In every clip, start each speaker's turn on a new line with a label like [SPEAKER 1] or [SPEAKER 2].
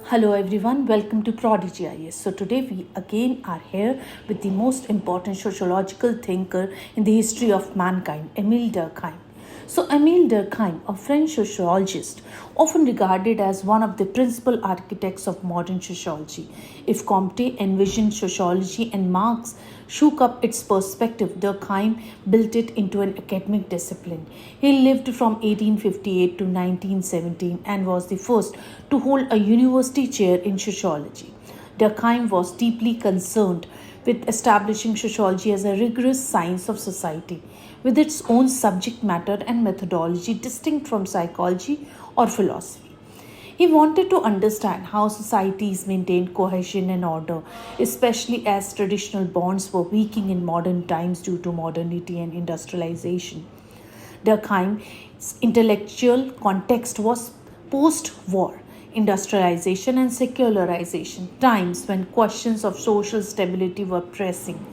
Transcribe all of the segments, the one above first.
[SPEAKER 1] Hello everyone, welcome to Prodigy IS. So today we again are here with the most important sociological thinker in the history of mankind, Émile Durkheim. So Émile Durkheim, a French sociologist, often regarded as one of the principal architects of modern sociology. If Comte envisioned sociology and Marx shook up its perspective, Durkheim built it into an academic discipline. He lived from 1858 to 1917 and was the first to hold a university chair in sociology. Durkheim was deeply concerned with establishing sociology as a rigorous science of society, with its own subject matter and methodology distinct from psychology or philosophy. He wanted to understand how societies maintained cohesion and order, especially as traditional bonds were weakening in modern times due to modernity and industrialization. Durkheim's intellectual context was post war industrialization and secularization, times when questions of social stability were pressing.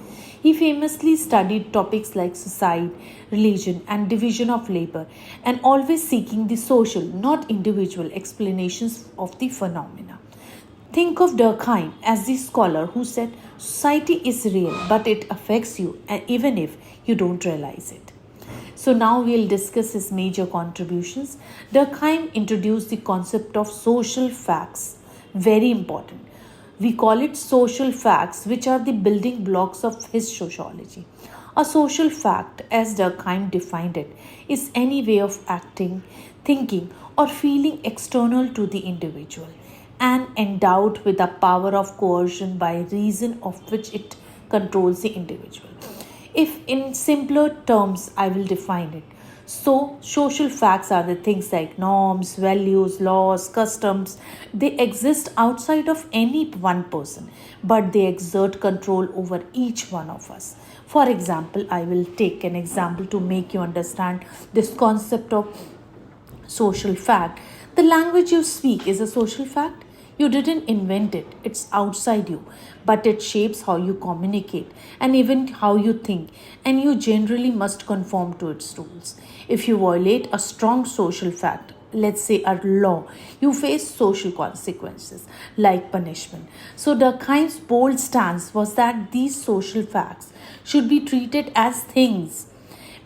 [SPEAKER 1] He famously studied topics like suicide, religion, and division of labor, and always seeking the social, not individual, explanations of the phenomena. Think of Durkheim as the scholar who said society is real, but it affects you, even if you don't realize it. So now we'll discuss his major contributions. Durkheim introduced the concept of social facts. Very important. We call it social facts, which are the building blocks of his sociology. A social fact, as Durkheim defined it, is any way of acting, thinking, or feeling external to the individual and endowed with a power of coercion by reason of which it controls the individual. If in simpler terms, I will define it. So, social facts are the things like norms, values, laws, customs. They exist outside of any one person, but they exert control over each one of us. For example, I will take an example to make you understand this concept of social fact. The language you speak is a social fact. You didn't invent it, it's outside you, but it shapes how you communicate and even how you think, and you generally must conform to its rules. If you violate a strong social fact, let's say a law, you face social consequences like punishment. So, Durkheim's bold stance was that these social facts should be treated as things,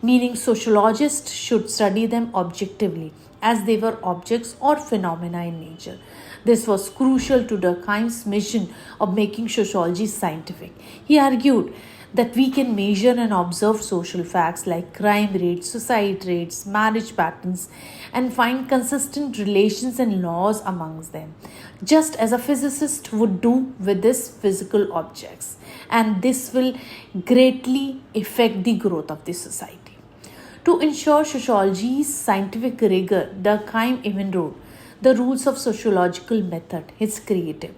[SPEAKER 1] meaning sociologists should study them objectively as they were objects or phenomena in nature. This was crucial to Durkheim's mission of making sociology scientific. He argued that we can measure and observe social facts like crime rates, suicide rates, marriage patterns, and find consistent relations and laws amongst them, just as a physicist would do with these physical objects. And this will greatly affect the growth of the society. To ensure sociology's scientific rigor, Durkheim even wrote the rules of sociological method, his creative,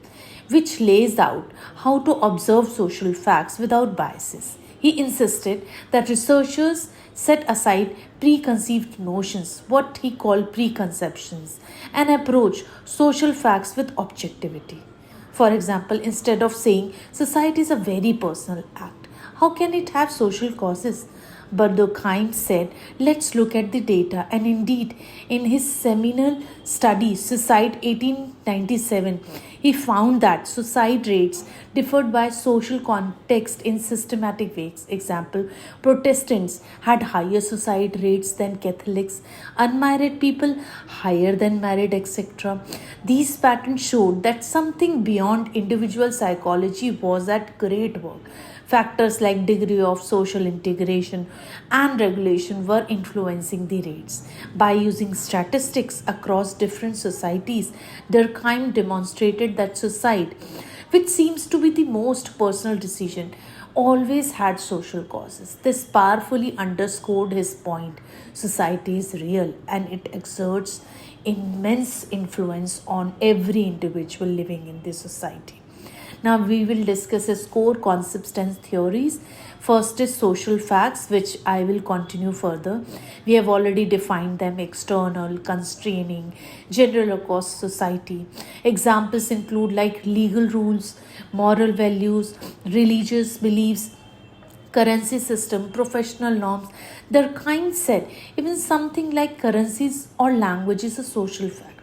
[SPEAKER 1] which lays out how to observe social facts without biases. He insisted that researchers set aside preconceived notions, what he called preconceptions, and approach social facts with objectivity. For example, instead of saying society is a very personal act, how can it have social causes? But Durkheim said, let's look at the data. And indeed, in his seminal study, Suicide 1897, he found that suicide rates differed by social context in systematic ways. Example, Protestants had higher suicide rates than Catholics, unmarried people higher than married, etc. These patterns showed that something beyond individual psychology was at great work. Factors like degree of social integration and regulation were influencing the rates. By using statistics across different societies, Durkheim demonstrated that suicide, which seems to be the most personal decision, always had social causes. This powerfully underscored his point. Society is real and it exerts immense influence on every individual living in this society. Now we will discuss his core concepts and theories. First is social facts, which I will continue further. We have already defined them: external, constraining, general across society. Examples include like legal rules, moral values, religious beliefs, currency system, professional norms. Durkheim said even something like currencies or language is a social fact.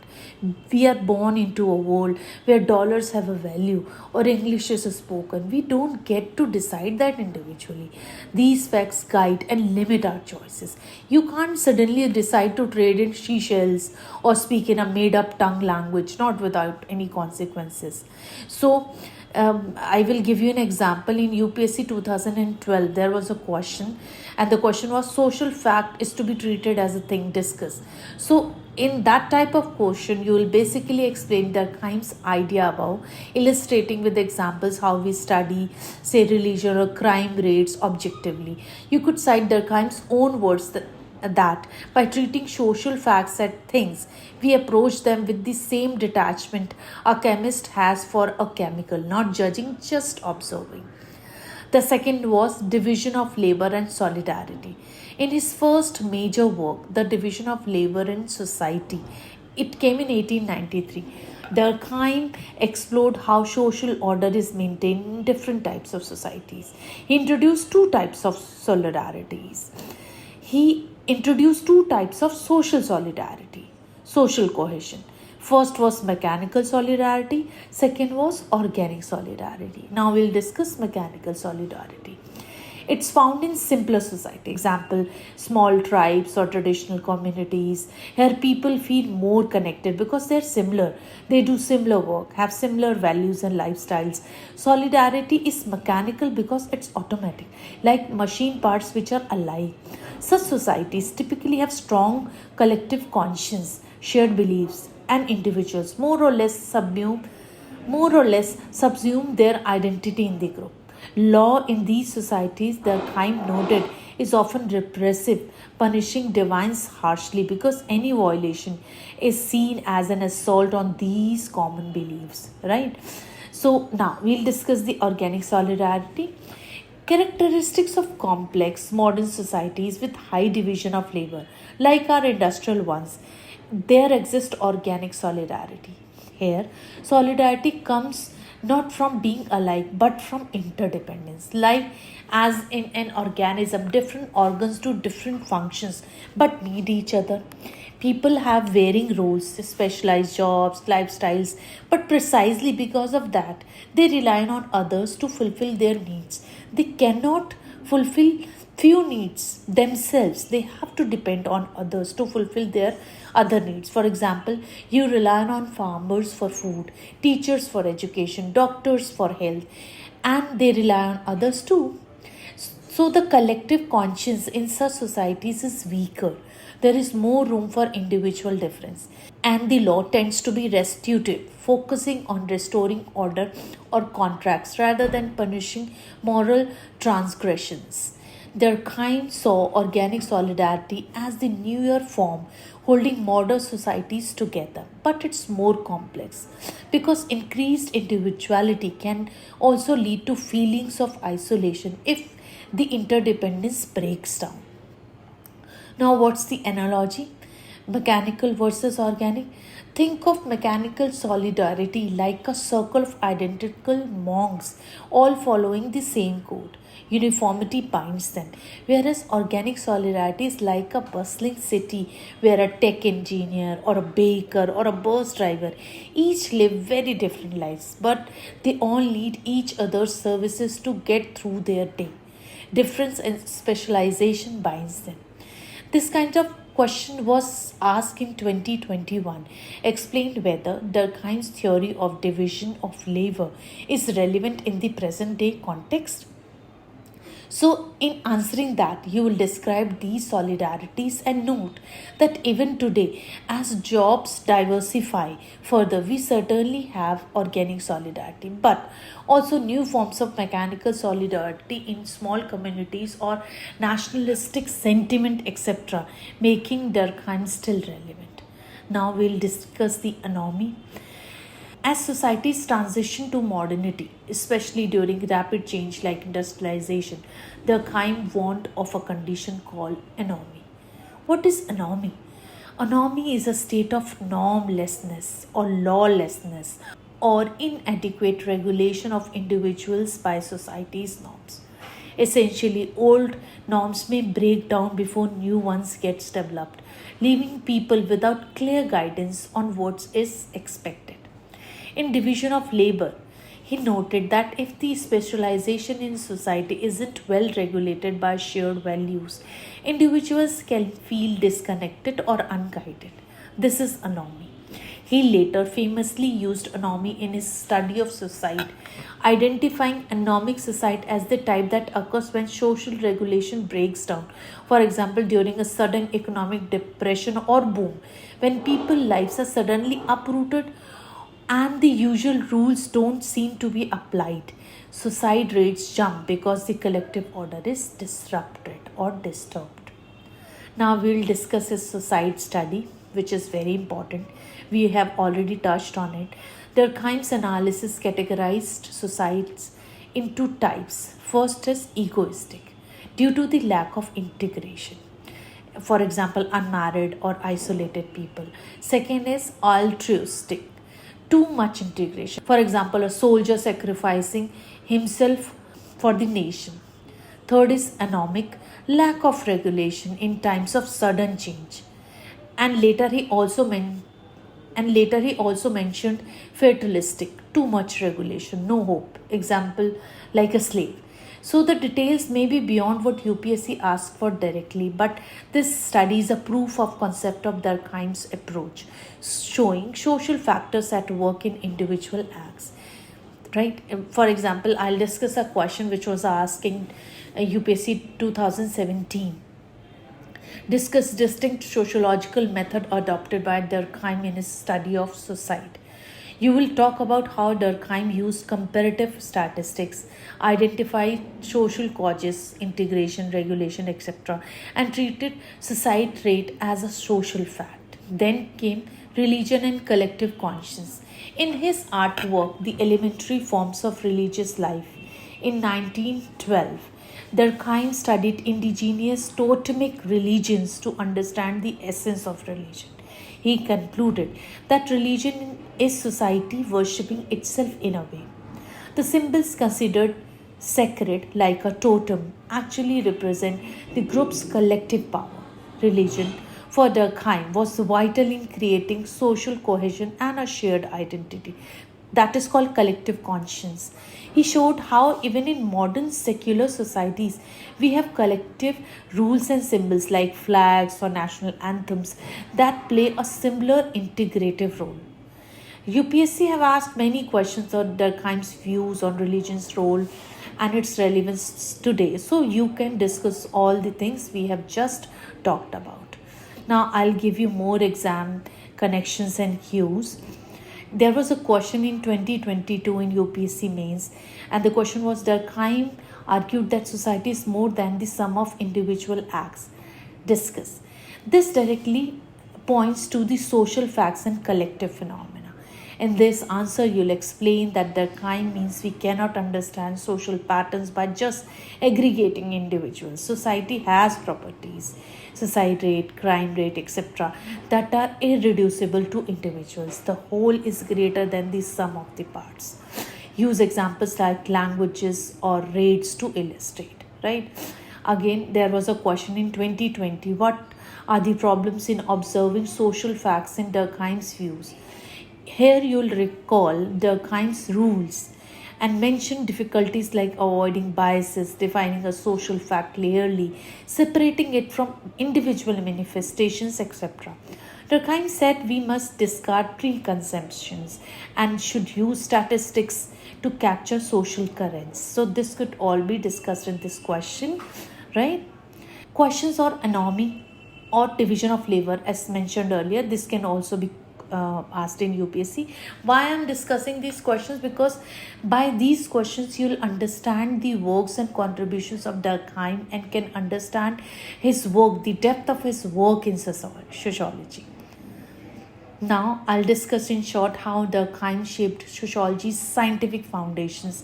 [SPEAKER 1] We are born into a world where dollars have a value or English is spoken. We don't get to decide that individually. These facts guide and limit our choices. You can't suddenly decide to trade in seashells or speak in a made up tongue language, not without any consequences. So, I will give you an example. In UPSC 2012, there was a question, and the question was social fact is to be treated as a thing discussed. So, in that type of question, you will basically explain Durkheim's idea above, illustrating with examples how we study, say, religion or crime rates objectively. You could cite Durkheim's own words that by treating social facts as things, we approach them with the same detachment a chemist has for a chemical, not judging, just observing. The second was division of labor and solidarity. In his first major work, The Division of Labor in Society, it came in 1893. Durkheim explored how social order is maintained in different types of societies. He introduced two types of solidarities. He introduced two types of social solidarity, social cohesion. First was mechanical solidarity, second was organic solidarity. Now we'll discuss mechanical solidarity. It's found in simpler society. Example, small tribes or traditional communities. Here people feel more connected because they're similar. They do similar work, have similar values and lifestyles. Solidarity is mechanical because it's automatic, like machine parts which are alive. Such societies typically have strong collective conscience, shared beliefs, and individuals more or less subsume their identity in the group. Law in these societies, Durkheim noted, is often repressive, punishing divines harshly because any violation is seen as an assault on these common beliefs, right? So now we'll discuss the organic solidarity. Characteristics of complex modern societies with high division of labor, like our industrial ones, there exists organic solidarity. Here, solidarity comes not from being alike but from interdependence. Like as in an organism, different organs do different functions but need each other. People have varying roles, specialized jobs, lifestyles, but precisely because of that, they rely on others to fulfill their needs. They cannot fulfill few needs themselves. They have to depend on others to fulfill their other needs. For example, you rely on farmers for food, teachers for education, doctors for health, and they rely on others too. So the collective conscience in such societies is weaker. There is more room for individual difference, and the law tends to be restitutive, focusing on restoring order or contracts rather than punishing moral transgressions. Durkheim saw organic solidarity as the newer form holding modern societies together, but it's more complex because increased individuality can also lead to feelings of isolation if the interdependence breaks down. Now, what's the analogy? Mechanical versus organic. Think of mechanical solidarity like a circle of identical monks, all following the same code. Uniformity binds them, whereas organic solidarity is like a bustling city where a tech engineer or a baker or a bus driver each live very different lives, but they all need each other's services to get through their day. Difference and specialization binds them. This kind of question was asked in 2021, explained whether Durkheim's theory of division of labor is relevant in the present day context. So, in answering that, you will describe these solidarities and note that even today, as jobs diversify further, we certainly have organic solidarity, but also new forms of mechanical solidarity in small communities or nationalistic sentiment, etc., making Durkheim still relevant. Now, we'll discuss the anomie. As societies transition to modernity, especially during rapid change like industrialization, Durkheim warned of a condition called anomie. What is anomie? Anomie is a state of normlessness or lawlessness or inadequate regulation of individuals by society's norms. Essentially, old norms may break down before new ones gets developed, leaving people without clear guidance on what is expected. In division of labor, he noted that if the specialization in society isn't well regulated by shared values, individuals can feel disconnected or unguided. This is anomie. He later famously used anomie in his study of society, identifying anomic society as the type that occurs when social regulation breaks down. For example, during a sudden economic depression or boom, when people's lives are suddenly uprooted and the usual rules don't seem to be applied. Suicide rates jump because the collective order is disrupted or disturbed. Now we'll discuss his suicide study, which is very important. We have already touched on it. Durkheim's analysis categorized suicides into types. First is egoistic, due to the lack of integration. For example, unmarried or isolated people. Second is altruistic, too much integration. For example, a soldier sacrificing himself for the nation. Third is anomic, lack of regulation in times of sudden change. And later he also mentioned fatalistic, too much regulation, no hope. Example, like a slave. So the details may be beyond what UPSC asked for directly, but this study is a proof of concept of Durkheim's approach, showing social factors at work in individual acts. Right? For example, I'll discuss a question which was asked in UPSC 2017. Discuss distinct sociological method adopted by Durkheim in his study of society. You will talk about how Durkheim used comparative statistics, identified social causes, integration, regulation, etc., and treated society rate as a social fact. Then came religion and collective conscience. In his artwork, The Elementary Forms of Religious Life, in 1912, Durkheim studied indigenous totemic religions to understand the essence of religion. He concluded that religion is society worshipping itself in a way. The symbols considered sacred, like a totem, actually represent the group's collective power. Religion, for Durkheim, was vital in creating social cohesion and a shared identity. That is called collective conscience. He showed how, even in modern secular societies, we have collective rules and symbols like flags or national anthems that play a similar integrative role. UPSC have asked many questions on Durkheim's views on religion's role and its relevance today. So you can discuss all the things we have just talked about. Now I'll give you more exam connections and cues. There was a question in 2022 in UPSC mains, and the question was, Durkheim argued that society is more than the sum of individual acts. Discuss. This directly points to the social facts and collective phenomena. In this answer, you'll explain that Durkheim means we cannot understand social patterns by just aggregating individuals. Society has properties, suicide rate, crime rate, etc., that are irreducible to individuals. The whole is greater than the sum of the parts. Use examples like languages or rates to illustrate, right? Again, there was a question in 2020, what are the problems in observing social facts in Durkheim's views? Here you'll recall Durkheim's rules and mention difficulties like avoiding biases, defining a social fact clearly, separating it from individual manifestations, etc. Durkheim said we must discard preconceptions and should use statistics to capture social currents. So this could all be discussed in this question, right? Questions on anomie or division of labor, as mentioned earlier, this can also be asked in UPSC. Why I am discussing these questions? Because by these questions you'll understand the works and contributions of Durkheim and can understand his work, the depth of his work in sociology. Now I'll discuss in short how Durkheim shaped sociology's scientific foundations.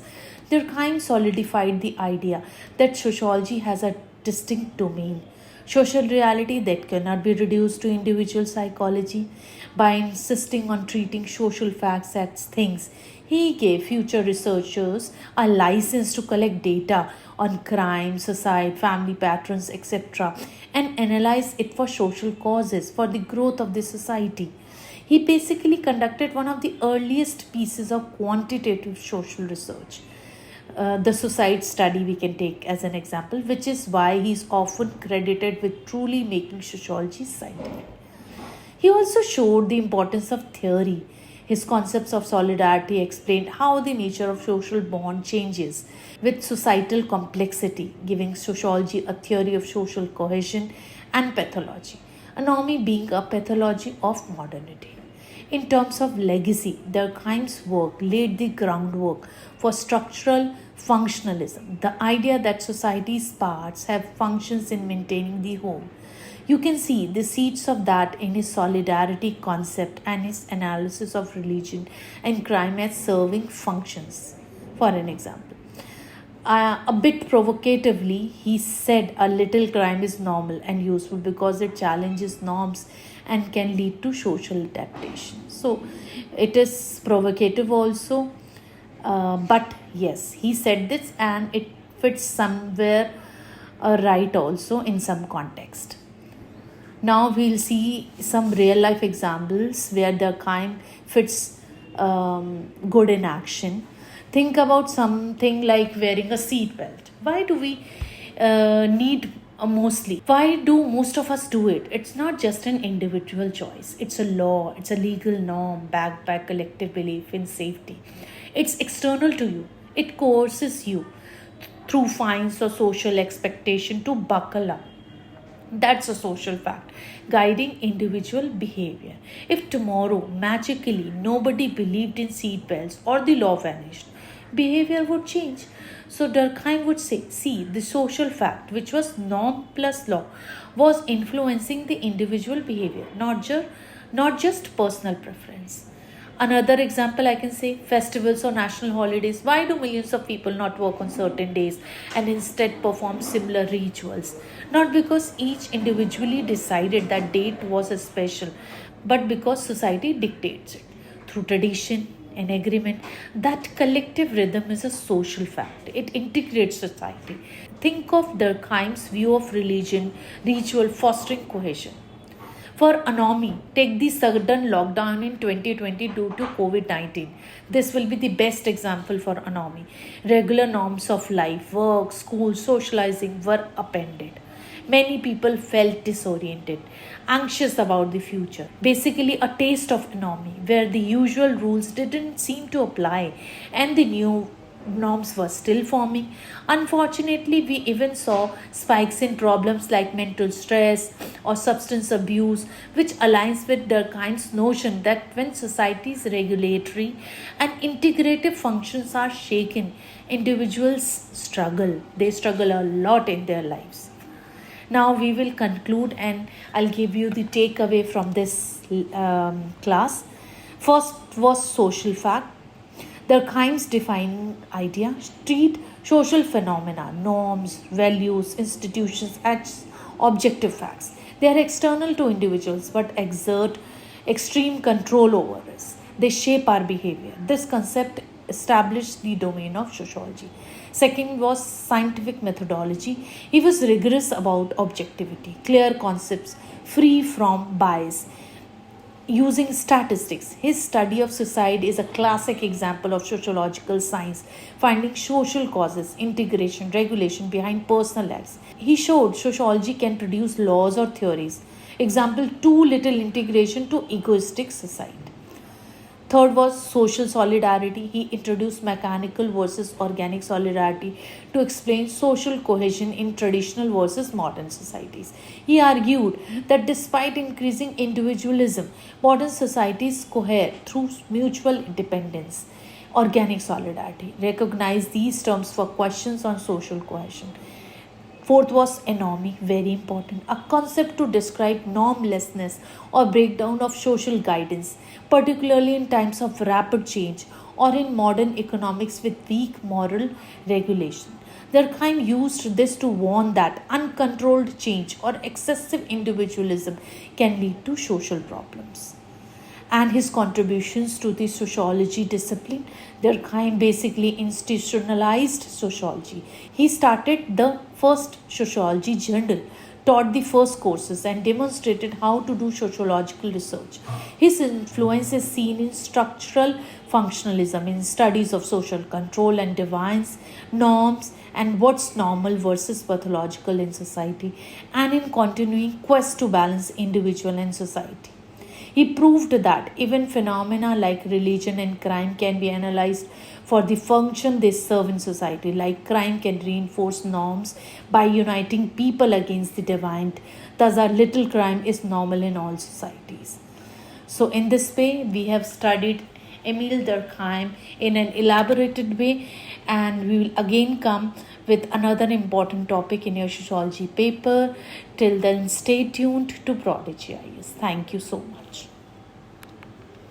[SPEAKER 1] Durkheim solidified the idea that sociology has a distinct domain, social reality that cannot be reduced to individual psychology. By insisting on treating social facts as things, He gave future researchers a license to collect data on crime, society, family patterns, etc., and analyze it for social causes, for the growth of the society. He basically conducted one of the earliest pieces of quantitative social research. The suicide study we can take as an example, which is why he is often credited with truly making sociology scientific. He also showed the importance of theory. His concepts of solidarity explained how the nature of social bond changes with societal complexity, giving sociology a theory of social cohesion and pathology, anomie being a pathology of modernity. In terms of legacy, Durkheim's work laid the groundwork for structural functionalism, the idea that society's parts have functions in maintaining the whole. You can see the seeds of that in his solidarity concept and his analysis of religion and crime as serving functions. For an example, a bit provocatively, he said a little crime is normal and useful because it challenges norms and can lead to social adaptation. So, it is provocative also, but yes, he said this and it fits somewhere right also in some context. Now we'll see some real life examples where the kind fits good in action. Think about something like wearing a seat belt. Why do we need mostly? Why do most of us do it? It's not just an individual choice. It's a law. It's a legal norm backed by collective belief in safety. It's external to you. It coerces you through fines or social expectation to buckle up. That's a social fact, guiding individual behavior. If tomorrow magically nobody believed in seatbelts or the law vanished, behavior would change. So Durkheim would say, see, the social fact, which was norm plus law, was influencing the individual behavior, not just personal preference. Another example I can say festivals or national holidays. Why do millions of people not work on certain days and instead perform similar rituals? Not because each individually decided that date was a special, but because society dictates it through tradition and agreement. That collective rhythm is a social fact. It integrates society. Think of Durkheim's view of religion, ritual fostering cohesion. For Anomie, take the sudden lockdown in 2020 due to COVID-19. This will be the best example for Anomie. Regular norms of life, work, school, socializing were upended. Many people felt disoriented, anxious about the future. Basically, a taste of Anomie, where the usual rules didn't seem to apply and the new norms were still forming. Unfortunately, we even saw spikes in problems like mental stress or substance abuse, which aligns with Durkheim's notion that when society's regulatory and integrative functions are shaken, individuals struggle. They struggle a lot in their lives. Now we will conclude and I'll give you the takeaway from this class. First was social fact. Durkheim's defining idea treat social phenomena, norms, values, institutions as objective facts. They are external to individuals but exert extreme control over us. They shape our behavior. This concept established the domain of sociology. Second was scientific methodology. He was rigorous about objectivity, clear concepts, free from bias, using statistics. His study of suicide is a classic example of sociological science, finding social causes, integration, regulation behind personal acts. He showed sociology can produce laws or theories. Example, too little integration to egoistic society. Third was social solidarity. He introduced mechanical versus organic solidarity to explain social cohesion in traditional versus modern societies. He argued that despite increasing individualism, modern societies cohere through mutual dependence. Organic solidarity. Recognize these terms for questions on social cohesion. Fourth was anomie, very important, a concept to describe normlessness or breakdown of social guidance, particularly in times of rapid change or in modern economics with weak moral regulation. Durkheim used this to warn that uncontrolled change or excessive individualism can lead to social problems. and his contributions to the sociology discipline. Durkheim basically institutionalized sociology. He started the first sociology journal, taught the first courses, and demonstrated how to do sociological research. His influence is seen in structural functionalism, in studies of social control and divines, norms, and what's normal versus pathological in society, and in continuing quest to balance individual and society. He proved that even phenomena like religion and crime can be analyzed for the function they serve in society, like crime can reinforce norms by uniting people against the divine. Thus, our little crime is normal in all societies. So, in this way, we have studied Émile Durkheim in an elaborated way, and we will again come with another important topic in your sociology paper. Till then, stay tuned to Prodigy IAS. Thank you so much.